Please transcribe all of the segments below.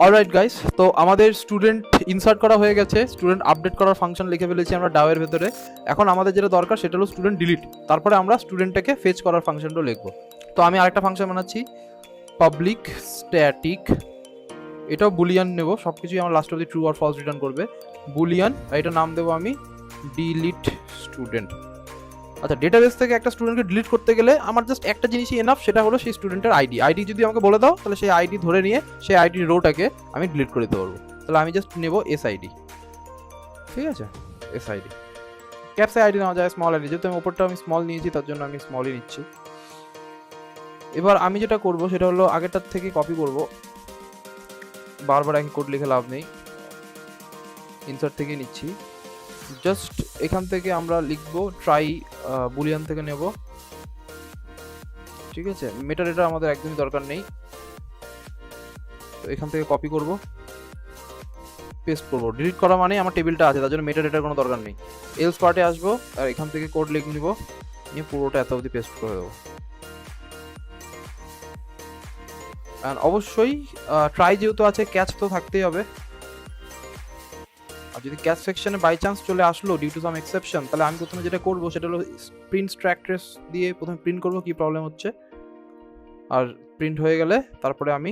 Alright guys, তো আমাদের student insert করা হয়ে গেছে, স্টুডেন্ট আপডেট করার ফাংশন লিখে ফেলেছি আমরা ডাও এর ভেতরে। এখন আমাদের যেটা দরকার সেটা হলো স্টুডেন্ট ডিলিট, তারপরে আমরা স্টুডেন্টটাকে ফেচ করার ফাংশনটা লিখবো। তো আমি আরেকটা ফাংশন বানাচ্ছি, পাবলিক স্ট্যাটিক, এটাও বুলিয়ান নেব, সব কিছুই আমার লাস্ট অবধি ট্রু আর ফলস রিটার্ন করবে। বুলিয়ান, এটা নাম দেবো আমি ডিলিট স্টুডেন্ট। আচ্ছা, ডেটাবেস থেকে একটা স্টুডেন্টকে ডিলিট করতে গেলে আমার জাস্ট একটা জিনিসই এনাফ, সেটা হলো সেই স্টুডেন্টের আইডি যদি আমাকে বলে দাও, তাহলে সেই আইডি ধরে নিয়ে সেই আইডির রোটাকে আমি ডিলিট করে দিতে পারবো। তাহলে আমি জাস্ট নেব এসআইডি, ঠিক আছে, এসআইডি। ক্যাপসে আইডি নেওয়া যায়, স্মল আইডি, যেহেতু আমি ওপরটা আমি স্মল নিয়েছি তার জন্য আমি স্মলই নিচ্ছি। এবার আমি যেটা করব সেটা হলো আগেরটার থেকে কপি করব, বারবার একই কোড লিখে লাভ নেই, ইনসার্ট থেকে নিচ্ছি। জাস্ট এখান থেকে আমরা লিখব ট্রাই, বুলিয়ান থেকে নেব, ঠিক আছে। মেটা ডেটা আমাদের একদমই দরকার নেই, তো এখান থেকে কপি করব, পেস্ট করব। ডিলিট করা মানে আমার টেবিলটা আছে, তার জন্য মেটা ডেটার কোনো দরকার নেই। এলস পার্টে আসবো আর এখান থেকে কোড লিখে নিব, নিয়ে পুরোটা এত অবধি পেস্ট করে দেবো। অবশ্যই ট্রাই যেহেতু আছে, ক্যাচ তো থাকতেই হবে। আর যদি ক্যাচ সেকশনে বাই চান্স চলে আসলো ডিউ টু সাম এক্সেপশন, তাহলে আমি প্রথমে যেটা করবো সেটা হলো প্রিন্ট স্ট্যাক ট্রেস দিয়ে প্রথমে প্রিন্ট করবো কি প্রবলেম হচ্ছে, আর প্রিন্ট হয়ে গেলে তারপরে আমি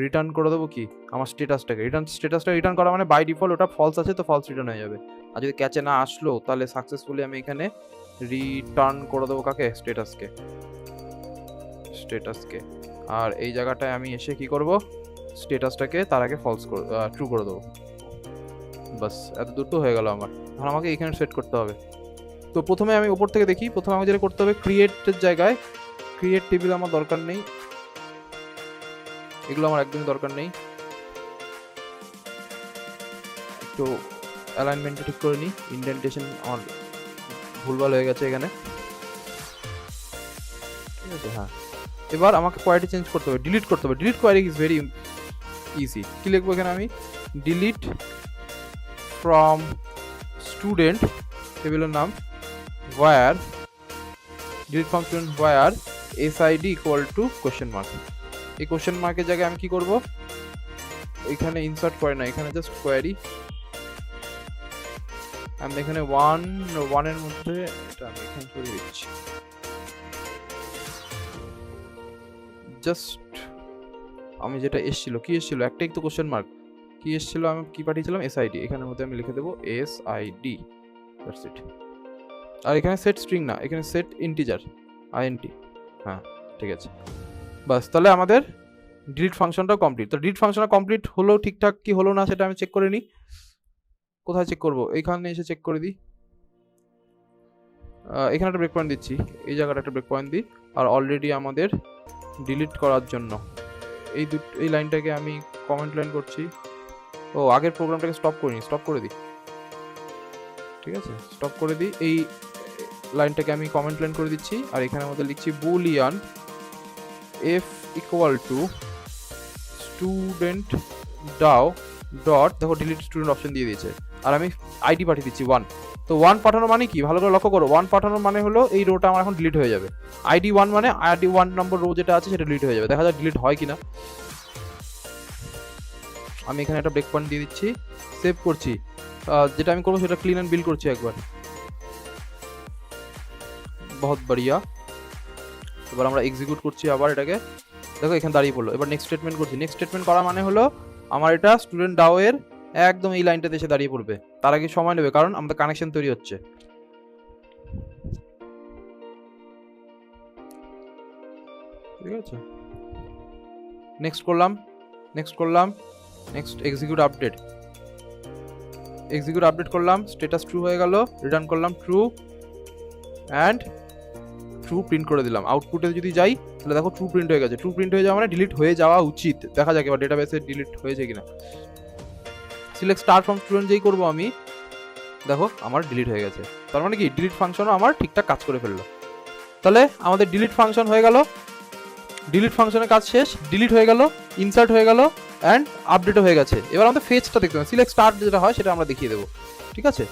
রিটার্ন করে দেবো কি আমার স্ট্যাটাসটাকে। স্ট্যাটাসটা রিটার্ন করা মানে বাই ডিফল্ট ওটা ফলস আছে, তো ফলস রিটার্ন হয়ে যাবে। আর যদি ক্যাচে না আসলো তাহলে সাকসেসফুলি আমি এখানে রিটার্ন করে দেবো কাকে, স্ট্যাটাসকে। আর এই জায়গাটায় আমি এসে কি করব, স্ট্যাটাসটাকে তার আগে ট্রু করে দেবো। বাস, এত দূর তো হয়ে গেল আমার। এখন আমাকে এখানে সেট করতে হবে। তো প্রথমে আমি উপর থেকে দেখি, প্রথমে আমাকে যেটা করতে হবে ক্রিয়েটের জায়গায়, ক্রিয়েট টেবিল আমার দরকার নেই, এগুলো আমার একদমই দরকার নেই। একটু অ্যালাইনমেন্টটা ঠিক করে নিই, ইন্ডেন্টেশন আমার ভুলভাল হয়ে গেছে এখানে, ঠিক আছে। হ্যাঁ, এবার আমাকে কোয়ারি চেঞ্জ করতে হবে, ডিলিট করতে হবে। Delete query is very easy. কি লিখবো এখানে আমি, ডিলিট ফ্রম স্টুডেন্ট, টেবিলের নাম where, delete from student where SID equal to question mark. এই কোশ্চেন মার্কের জায়গায় আমি কি করব, এখানে ইনসার্ট করে না, এখানে জাস্ট কোয়ারি, আমি এখানে ওয়ানের মধ্যে এটা আমি এখানে সরিয়ে দিচ্ছি। জাস্ট আমি যেটা এসেছিল, কি এসেছিল, একটাই তো কোশ্চেন মার্ক, কি এসেছিল, আমি কি পাঠিয়েছিলাম SID, এখানের মধ্যে আমি লিখে দেবো SID, দ্যাটস ইট। আর এখানে সেট স্ট্রিং না, এখানে সেট ইন্টিজার, INT। হ্যাঁ, ঠিক আছে, বাস। তাহলে আমাদের ডিলিট ফাংশনটাও কমপ্লিট। তো ডিলিট ফাংশনটা কমপ্লিট হলো, ঠিকঠাক কি হলো না সেটা আমি চেক করে নিই। কোথায় চেক করব, এইখানে এসে চেক করে দিই। এখানে একটা ব্রেক পয়েন্ট দিচ্ছি, এই জায়গাটা একটা ব্রেক পয়েন্ট দিই। আর অলরেডি আমাদের ডিলিট করার জন্য এই লাইনটাকে আমি কমেন্ট লাইন করছি। ও, আগের প্রোগ্রামটাকে স্টপ করিনি, স্টপ করে দিই, ঠিক আছে, স্টপ করে দিই। এই লাইনটাকে আমি কমেন্ট লাইন করে দিচ্ছি, আর এখানের মধ্যে লিখছি boolean f equal to student DAO dot, দেখো ডিলিট স্টুডেন্ট অপশন দিয়ে দিয়েছে, আর আমি আইডি পাঠিয়ে দিচ্ছি 1। তো 1 পাঠানো মানে কি, ভালো করে লক্ষ্য করো, 1 পাঠানো মানে হলো এই রোটা আমার এখন ডিলিট হয়ে যাবে। আইডি 1 মানে আইডি 1 নম্বর রো যেটা আছে সেটা ডিলিট হয়ে যাবে। দেখা যাক ডিলিট হয় কিনা। আমি এখানে একটা ব্রেক পয়েন্ট দিয়ে দিচ্ছি, সেভ করছি। যেটা আমি করবো সেটা ক্লিন অ্যান্ড বিল্ড করছি একবার, বহুত বড়িয়া। এবার আমরা এক্সিকিউট করছি আবার এটাকে, দেখো এখানে দাঁড়িয়ে পড়লো। এবার নেক্সট স্টেটমেন্ট করছি। নেক্সট স্টেটমেন্ট করা মানে হলো আমার এটা স্টুডেন্ট ডাও এর একদম এই লাইনটাতে এসে দাঁড়িয়ে পড়বে। তার আগে সময় নেবে, কারণ আমাদের কানেকশন তৈরি হচ্ছে, ঠিক আছে। নেক্সট করলাম, নেক্সট এক্সিকিউট আপডেট করলাম, স্ট্যাটাস ট্রু হয়ে গেল, রিটার্ন করলাম ট্রু, অ্যান্ড ট্রু প্রিন্ট করে দিলাম। আউটপুটে যদি যাই তাহলে দেখো ট্রু প্রিন্ট হয়ে গেছে। ট্রু প্রিন্ট হয়ে যাওয়া মানে ডিলিট হয়ে যাওয়া উচিত। দেখা যাক এবার ডেটাবেসে ডিলিট হয়েছে কিনা। সিলেক্ট স্টার ফ্রম স্টুডেন্ট যেই করবো আমি, দেখো আমার ডিলিট হয়ে গেছে। তার মানে কি ডিলিট ফাংশনও আমার ঠিকঠাক কাজ করে ফেললো। তাহলে আমাদের ডিলিট ফাংশন হয়ে গেল, ডিলিট ফাংশনের কাজ শেষ, ডিলিট হয়ে গেল, ইনসার্ট হয়ে গেল, অ্যান্ড আপডেটও হয়ে গেছে। এবার আমাদের ফেজটা দেখতে হবে, সিলেক্ট স্টার যেটা হয় সেটা আমরা দেখিয়ে দেবো, ঠিক আছে।